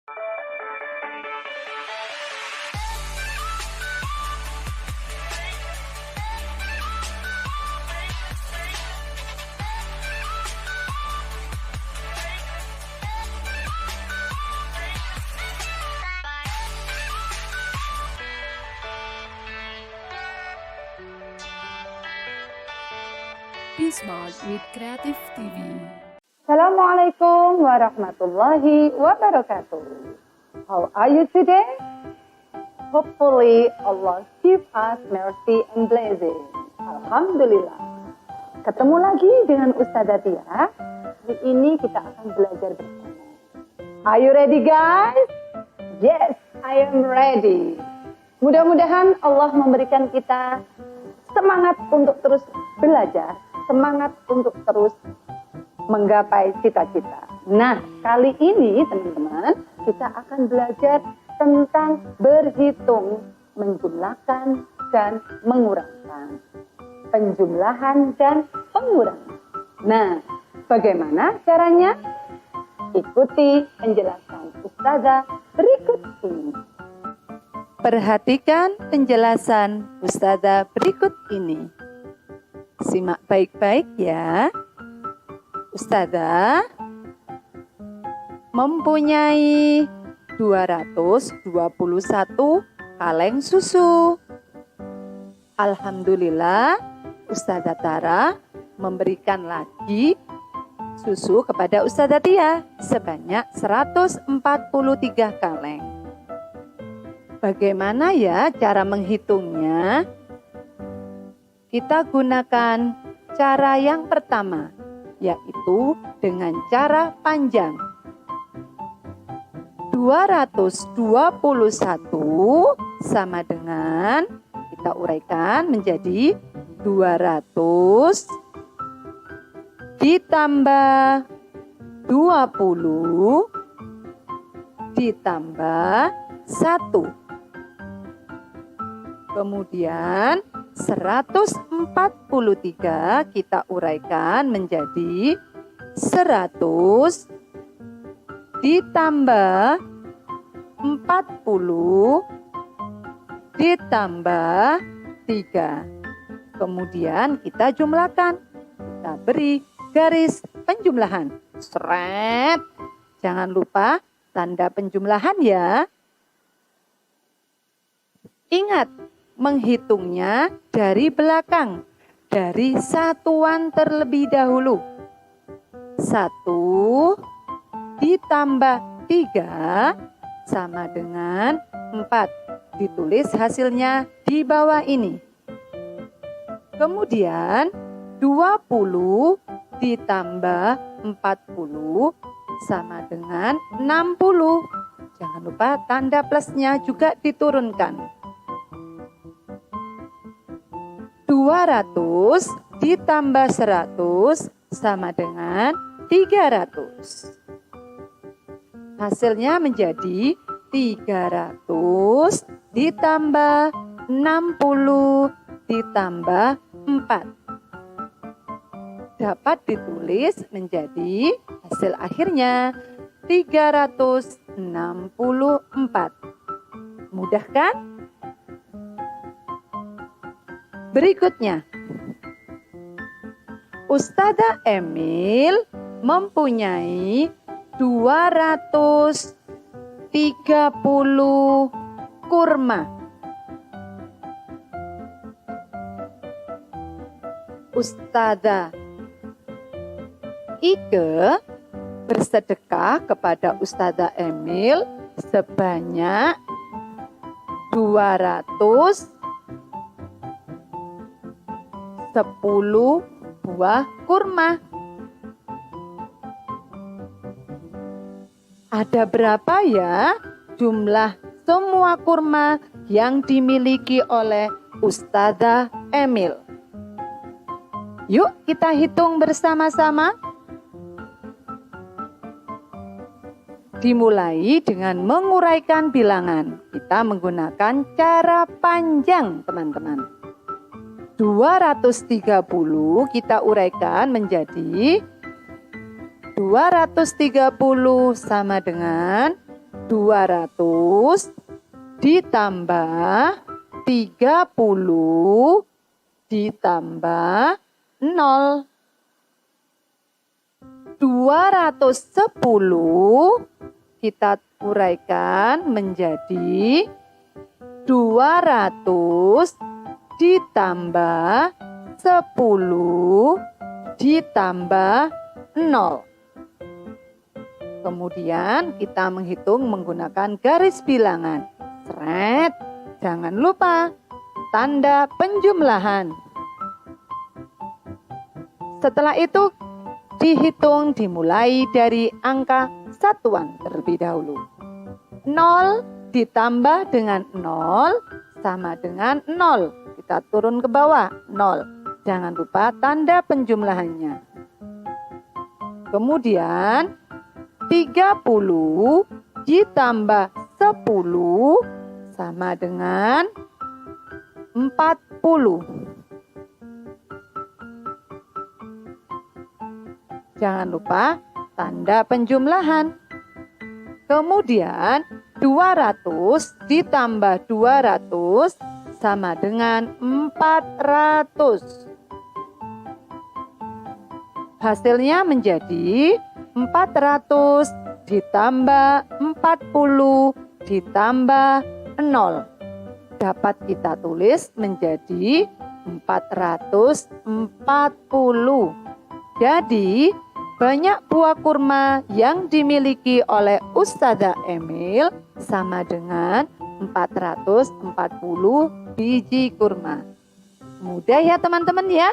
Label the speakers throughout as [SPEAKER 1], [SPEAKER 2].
[SPEAKER 1] Be smart with Creative TV.
[SPEAKER 2] Assalamualaikum warahmatullahi wabarakatuh. How are you today? Hopefully Allah give us mercy and blessing. Alhamdulillah. Ketemu lagi dengan Ustazah Tia. Hari ini kita akan belajar bersama. Are you ready guys? Yes, I am ready. Mudah-mudahan Allah memberikan kita semangat untuk terus belajar, semangat untuk terus menggapai cita-cita. Nah, kali ini teman-teman, kita akan belajar tentang berhitung, menjumlahkan, dan mengurangkan. Penjumlahan dan pengurangan. Nah, bagaimana caranya? Ikuti penjelasan Ustazah berikut ini.
[SPEAKER 3] Perhatikan penjelasan Ustazah berikut ini. Simak baik-baik ya. Ustazah mempunyai 221 kaleng susu. Alhamdulillah, Ustazah Tara memberikan lagi susu kepada Ustazah Tia sebanyak 143 kaleng. Bagaimana ya cara menghitungnya? Kita gunakan cara yang pertama, yaitu dengan cara panjang. 221 sama dengan, kita uraikan menjadi 200 ditambah 20 ditambah 1. Kemudian 143 kita uraikan menjadi 100 ditambah 40 ditambah 3. Kemudian kita jumlahkan. Kita beri garis penjumlahan. Seret. Jangan lupa tanda penjumlahan ya. Ingat, menghitungnya dari belakang, dari satuan terlebih dahulu. 1 ditambah 3 sama dengan 4. Ditulis hasilnya di bawah ini. Kemudian 20 ditambah 40 sama dengan 60. Jangan lupa tanda plusnya juga diturunkan. 200 ditambah 100 sama dengan 300. Hasilnya menjadi 300 ditambah 60 ditambah 4. Dapat ditulis menjadi hasil akhirnya 364. Mudah kan? Berikutnya, Ustazah Emil mempunyai 230 kurma. Ustazah Ike bersedekah kepada Ustazah Emil sebanyak 210 buah kurma. Ada berapa ya jumlah semua kurma yang dimiliki oleh Ustazah Emil? Yuk kita hitung bersama-sama. Dimulai dengan menguraikan bilangan. Kita menggunakan cara panjang, teman-teman. 230 kita uraikan menjadi 230 sama dengan 200 ditambah 30 ditambah 0. 210 kita uraikan menjadi 200 ditambah 10 ditambah 0. Kemudian kita menghitung menggunakan garis bilangan. Seret, jangan lupa tanda penjumlahan. Setelah itu dihitung dimulai dari angka satuan terlebih dahulu. 0 ditambah dengan 0 sama dengan 0. Kita turun ke bawah, 0. Jangan lupa tanda penjumlahannya. Kemudian 30 ditambah 10 sama dengan 40. Jangan lupa tanda penjumlahan. Kemudian 200 ditambah 200 sama dengan 400. Hasilnya menjadi 400 ditambah 40 ditambah 0. Dapat kita tulis menjadi 440. Jadi, banyak buah kurma yang dimiliki oleh Ustazah Emil sama dengan 440 biji kurma. Mudah ya teman-teman ya?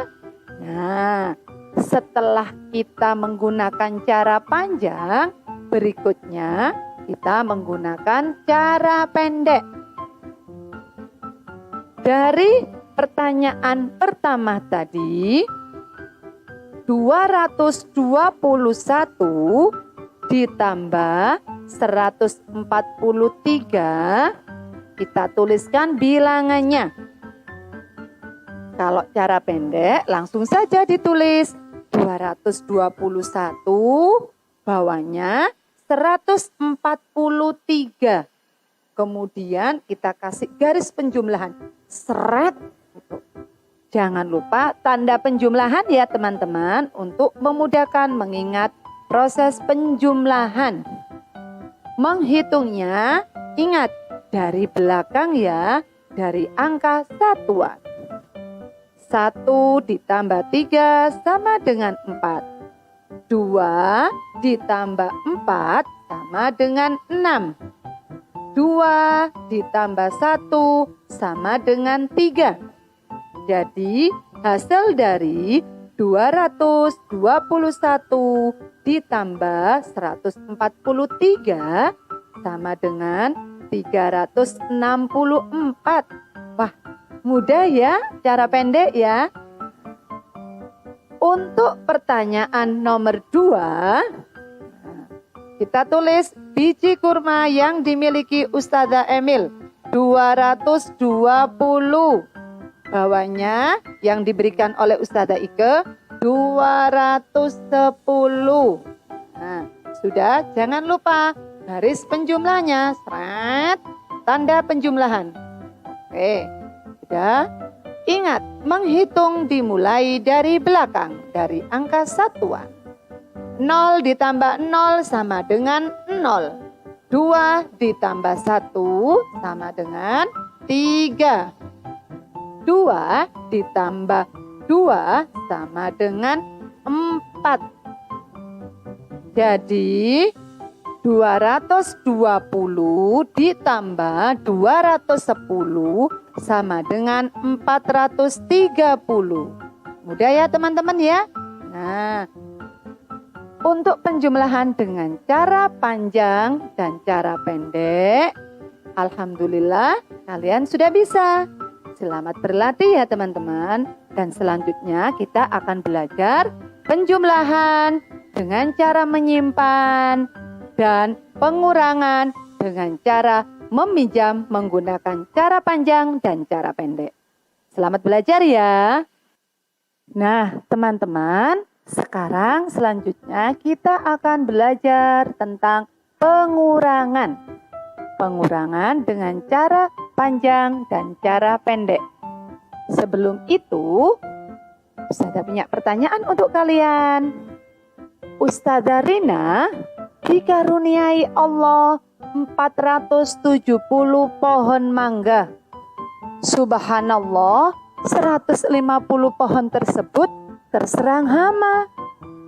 [SPEAKER 3] Nah, setelah kita menggunakan cara panjang, berikutnya kita menggunakan cara pendek. Dari pertanyaan pertama tadi, 221 ditambah 143, kita tuliskan bilangannya. Kalau cara pendek langsung saja ditulis 221 bawahnya 143. Kemudian kita kasih garis penjumlahan. Seret. Jangan lupa tanda penjumlahan ya teman-teman untuk memudahkan mengingat proses penjumlahan. Menghitungnya ingat dari belakang ya, dari angka satuan. 1 ditambah 3 sama dengan 4. 2 ditambah 4 sama dengan 6. 2 ditambah 1 sama dengan 3. Jadi hasil dari 221 ditambah 143 sama dengan 364. Wah, mudah ya, cara pendek ya. Untuk pertanyaan nomor 2, kita tulis biji kurma yang dimiliki Ustazah Emil 220. Bawahnya yang diberikan oleh Ustazah Ike 210. Nah, sudah, jangan lupa garis penjumlahnya, seret, tanda penjumlahan. Oke, sudah. Ingat, menghitung dimulai dari belakang, dari angka satuan. 0 ditambah 0 sama dengan 0. 2 ditambah 1 sama dengan 3. 2 ditambah 2 sama dengan 4. Jadi 220 ditambah 210 sama dengan 430. Mudah ya teman-teman ya? Nah, untuk penjumlahan dengan cara panjang dan cara pendek, alhamdulillah kalian sudah bisa. Selamat berlatih ya teman-teman. Dan selanjutnya kita akan belajar penjumlahan dengan cara menyimpan dan pengurangan dengan cara meminjam menggunakan cara panjang dan cara pendek. Selamat belajar ya. Nah teman-teman, sekarang selanjutnya kita akan belajar tentang pengurangan. pengurangan dengan cara panjang dan cara pendek. Sebelum itu, Ustazah punya pertanyaan untuk kalian. Ustazah Rina dikaruniai Allah 470 pohon mangga. Subhanallah, 150 pohon tersebut terserang hama.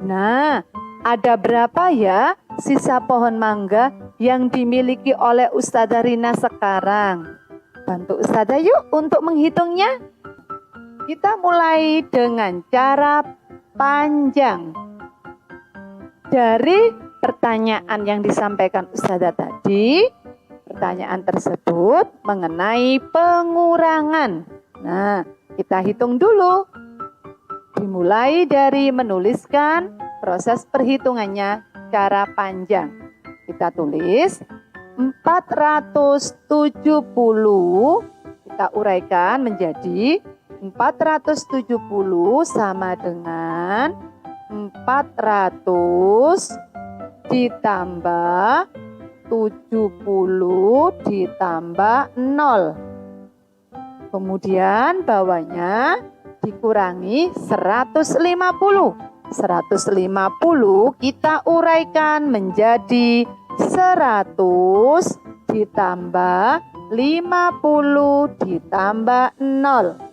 [SPEAKER 3] Nah, ada berapa ya sisa pohon mangga yang dimiliki oleh Ustazah Rina sekarang? Bantu Ustazah yuk untuk menghitungnya. Kita mulai dengan cara panjang. Dari pertanyaan yang disampaikan Ustazah tadi, pertanyaan tersebut mengenai pengurangan. Nah, kita hitung dulu. Dimulai dari menuliskan proses perhitungannya cara panjang. Kita tulis 470, kita uraikan menjadi 470 sama dengan 400 ditambah 70 ditambah 0. Kemudian bawahnya dikurangi 150. 150 kita uraikan menjadi 100 ditambah 50 ditambah 0.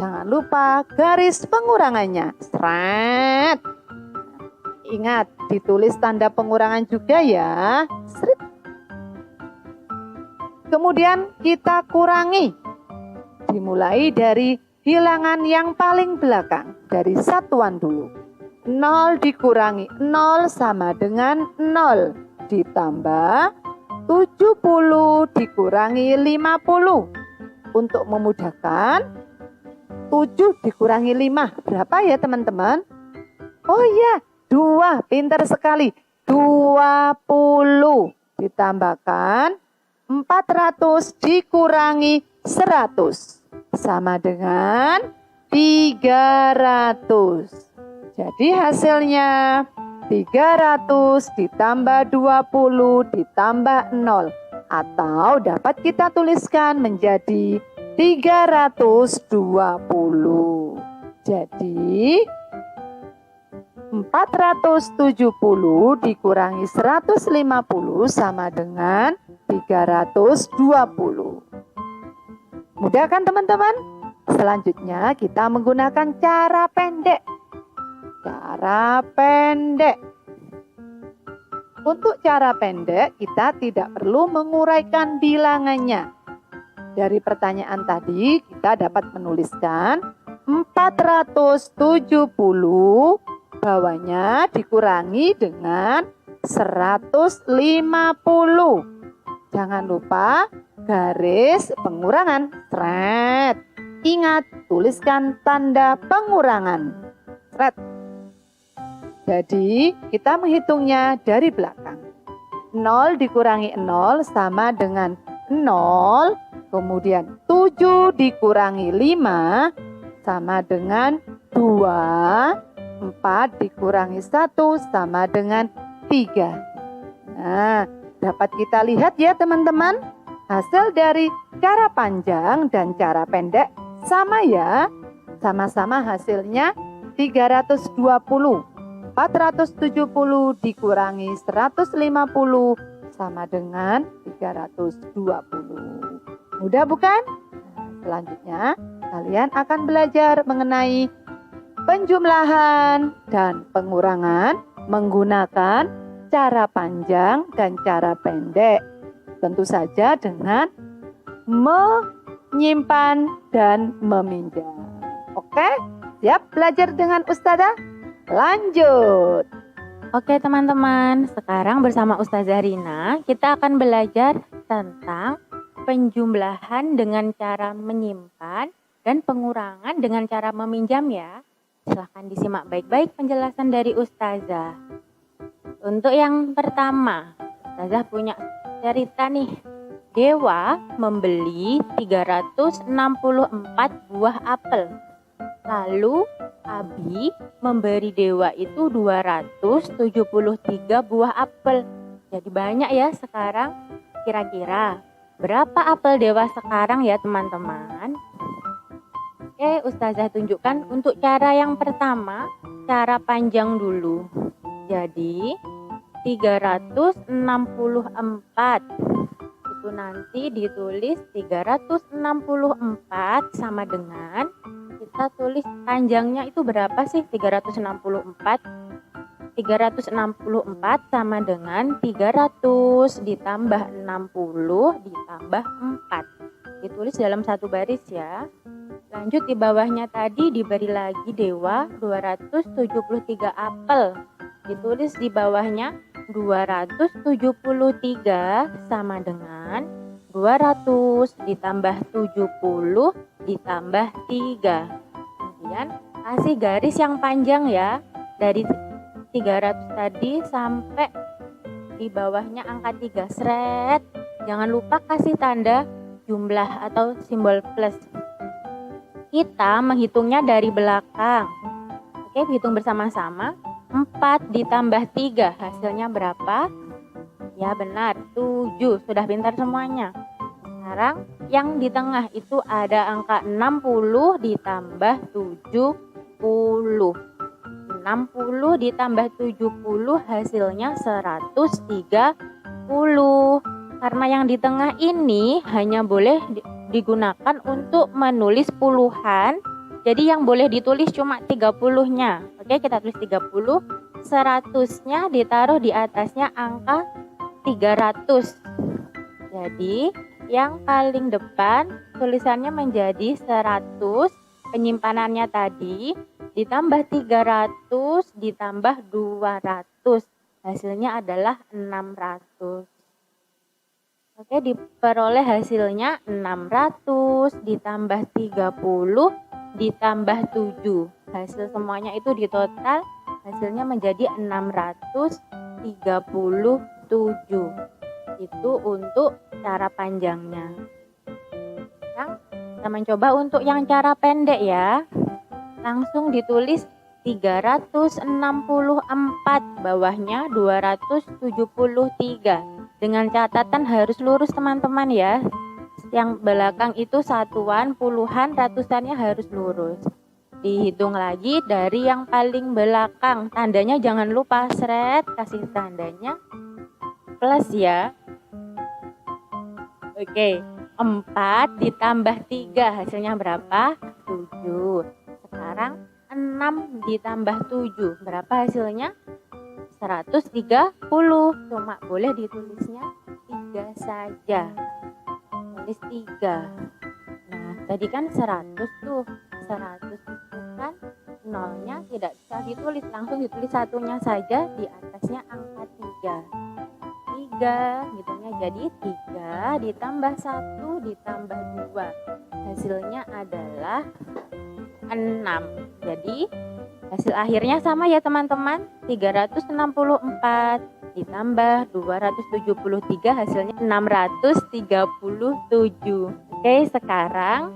[SPEAKER 3] Jangan lupa garis pengurangannya. Sret. Ingat, ditulis tanda pengurangan juga ya. Sret. Kemudian kita kurangi. Dimulai dari bilangan yang paling belakang. Dari satuan dulu. 0 dikurangi 0 sama dengan 0. Ditambah 70 dikurangi 50. Untuk memudahkan, 7 dikurangi 5. Berapa ya teman-teman? Oh iya, 2. Pintar sekali. 20. Ditambahkan 400 dikurangi 100. Sama dengan 300. Jadi hasilnya 300 ditambah 20 ditambah 0. Atau dapat kita tuliskan menjadi 320. Jadi 470 dikurangi 150 sama dengan 320. Mudah kan teman-teman? Selanjutnya kita menggunakan cara pendek. Cara pendek. Untuk cara pendek kita tidak perlu menguraikan bilangannya. Dari pertanyaan tadi kita dapat menuliskan 470 bawahnya dikurangi dengan 150. Jangan lupa garis pengurangan. Sret. Ingat, tuliskan tanda pengurangan. Sret. Jadi kita menghitungnya dari belakang. 0 dikurangi 0 sama dengan 0. Kemudian 7 dikurangi 5 sama dengan 2. 4 dikurangi 1 sama dengan 3. Nah, dapat kita lihat ya teman-teman. Hasil dari cara panjang dan cara pendek sama ya. Sama-sama hasilnya 320. 470 dikurangi 150 sama dengan 320. Mudah bukan? Selanjutnya kalian akan belajar mengenai penjumlahan dan pengurangan menggunakan cara panjang dan cara pendek. Tentu saja dengan menyimpan dan meminjam. Oke? Siap belajar dengan Ustazah? Lanjut.
[SPEAKER 4] Oke teman-teman, sekarang bersama Ustazah Rina kita akan belajar tentang penjumlahan dengan cara menyimpan dan pengurangan dengan cara meminjam ya. Silahkan disimak baik-baik penjelasan dari Ustazah. Untuk yang pertama, Ustazah punya cerita nih. Dewa membeli 364 buah apel. Lalu Abi memberi Dewa itu 273 buah apel. Jadi banyak ya sekarang. Kira-kira berapa apel dewa sekarang ya teman-teman? Oke, Ustazah tunjukkan untuk cara yang pertama, cara panjang dulu. Jadi 364 itu nanti ditulis 364 sama dengan, kita tulis panjangnya itu berapa sih? 364 sama dengan 300 ditambah 60 ditambah 4. Ditulis dalam satu baris ya. Lanjut di bawahnya tadi diberi lagi dewa 273 apel. Ditulis di bawahnya 273 sama dengan 200 ditambah 70 ditambah 3. Kemudian kasih garis yang panjang ya. Dari 300 tadi sampai di bawahnya angka 3 seret. Jangan lupa kasih tanda jumlah atau simbol plus. Kita menghitungnya dari belakang. Oke, hitung bersama-sama. 4 ditambah 3 hasilnya berapa? Ya benar, 7. Sudah pintar semuanya. Sekarang yang di tengah itu ada angka 60 ditambah 70. 60 ditambah 70 hasilnya 130. Karena yang di tengah ini hanya boleh digunakan untuk menulis puluhan. Jadi yang boleh ditulis cuma 30-nya. Oke, kita tulis 30. 100-nya ditaruh di atasnya angka 300. Jadi yang paling depan tulisannya menjadi 100. Penyimpanannya tadi ditambah 300 ditambah 200. Hasilnya adalah 600. Oke, diperoleh hasilnya 600 ditambah 30 ditambah 7. Hasil semuanya itu ditotal hasilnya menjadi 637. Itu untuk cara panjangnya. Sekarang kita mencoba untuk yang cara pendek ya. Langsung ditulis 364, bawahnya 273. Dengan catatan harus lurus teman-teman ya. Yang belakang itu satuan, puluhan, ratusannya harus lurus. Dihitung lagi dari yang paling belakang. Tandanya jangan lupa seret, kasih tandanya plus ya. Oke, 4 ditambah 3 hasilnya berapa? 7. Sekarang 6 ditambah 7 berapa hasilnya? 130. Cuma boleh ditulisnya 3 saja. Tulis 3. Nah, tadi kan 100 tuh. 100 itu kan nolnya tidak bisa ditulis, langsung ditulis satunya saja, di atasnya angka 3. 3 gitunya, jadi 3 ditambah 1 ditambah 2. Hasilnya adalah 6. Jadi hasil akhirnya sama ya teman-teman. 364 ditambah 273 hasilnya 637. Oke, sekarang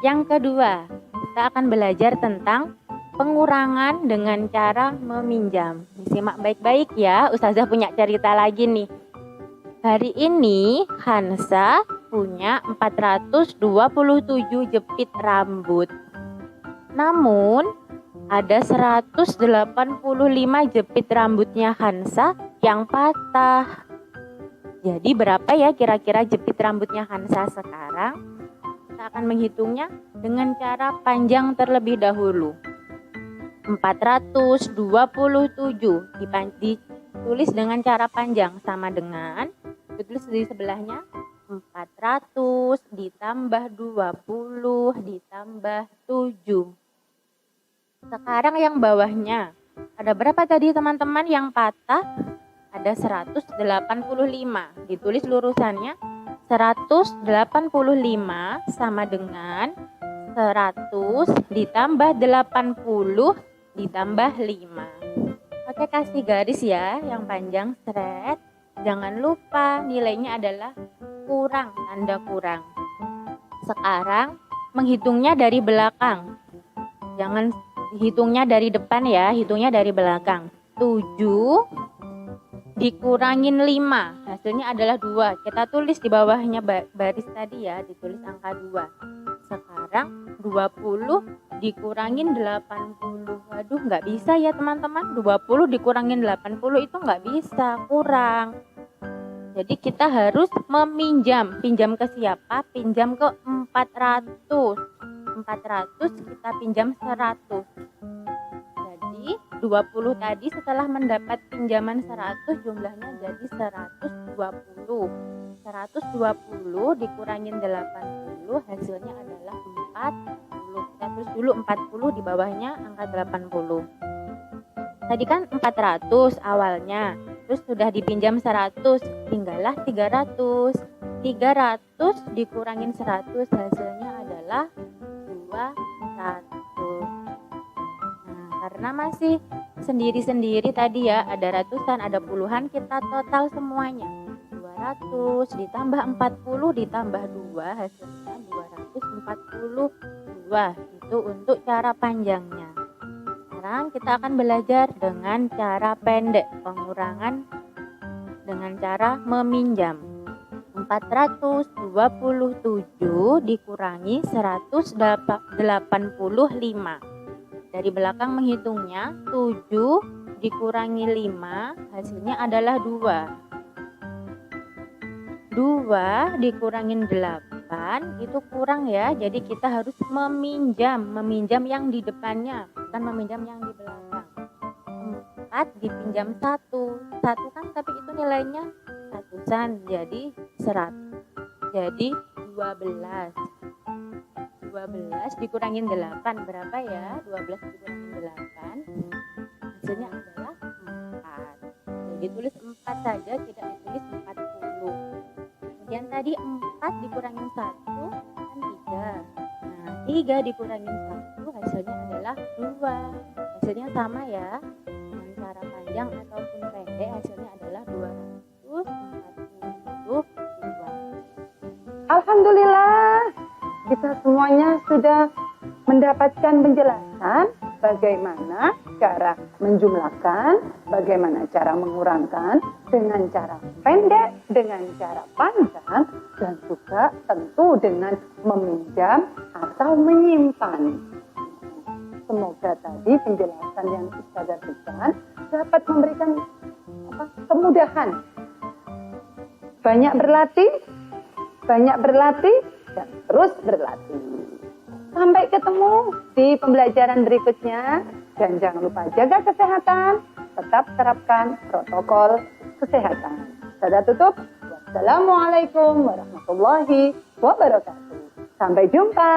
[SPEAKER 4] yang kedua kita akan belajar tentang pengurangan dengan cara meminjam. Disimak baik-baik ya, Ustazah punya cerita lagi nih. Hari ini Hansa punya 427 jepit rambut. Namun ada 185 jepit rambutnya Hansa yang patah. Jadi berapa ya kira-kira jepit rambutnya Hansa sekarang? Kita akan menghitungnya dengan cara panjang terlebih dahulu. 427 ditulis dengan cara panjang sama dengan, ditulis di sebelahnya 400 ditambah 20 ditambah 7. Sekarang yang bawahnya ada berapa tadi teman-teman yang patah? Ada 185. Ditulis lurusannya 185 sama dengan 100 ditambah 80 ditambah 5. Oke, kasih garis ya yang panjang seret. Jangan lupa nilainya adalah kurang, tanda kurang. Sekarang menghitungnya dari belakang. Jangan hitungnya dari depan ya, hitungnya dari belakang. 7 dikurangin 5. hasilnya adalah 2. Kita tulis di bawahnya baris tadi ya, ditulis angka 2. Sekarang 20 dikurangin 80. Waduh, nggak bisa ya teman-teman. 20 dikurangin 80 itu nggak bisa, kurang. Jadi kita harus meminjam. Pinjam ke siapa? Pinjam ke 400. 400 kita pinjam 100. Jadi 20 tadi setelah mendapat pinjaman 100 jumlahnya jadi 120. 120 dikurangin 80 hasilnya adalah 40. Kita tulis dulu 40 di bawahnya angka 80. Tadi kan 400 awalnya. Terus sudah dipinjam 100, tinggallah 300. 300 dikurangin 100 hasilnya adalah 200. Nah, karena masih sendiri-sendiri tadi ya, ada ratusan, ada puluhan, kita total semuanya. 200 ditambah 40 ditambah 2 hasilnya 242. Itu untuk cara panjangnya. Sekarang kita akan belajar dengan cara pendek, pengurangan dengan cara meminjam. 427 dikurangi 185. Dari belakang menghitungnya, 7 dikurangi 5 hasilnya adalah 2. 2 dikurangin 8 itu kurang ya, jadi kita harus meminjam yang di depannya, bukan meminjam yang di belakang. 4 dipinjam 1 kan tapi itu nilainya ratusan, jadi 100. Jadi 12 dikurangin 8 berapa ya? 12 dikurangin 8 hasilnya adalah 4. Jadi tulis 4 saja, tidak ditulis 40. Kemudian tadi 4 dikurangin 1 kan 3. Nah, 3 dikurangin 1 hasilnya adalah 2. Hasilnya sama ya. Dengan cara panjang ataupun pendek hasilnya adalah 242.
[SPEAKER 2] Alhamdulillah, kita semuanya sudah mendapatkan penjelasan bagaimana cara menjumlahkan, bagaimana cara mengurangkan dengan cara pendek, dengan cara panjang, dan juga tentu dengan meminjam atau menyimpan. Semoga tadi penjelasan yang Ustazah berikan dapat memberikan kemudahan. Banyak berlatih, dan terus berlatih. Sampai ketemu di pembelajaran berikutnya. Dan jangan lupa jaga kesehatan, tetap terapkan protokol kesehatan. Saya tutup. Wassalamualaikum warahmatullahi wabarakatuh. Sampai jumpa.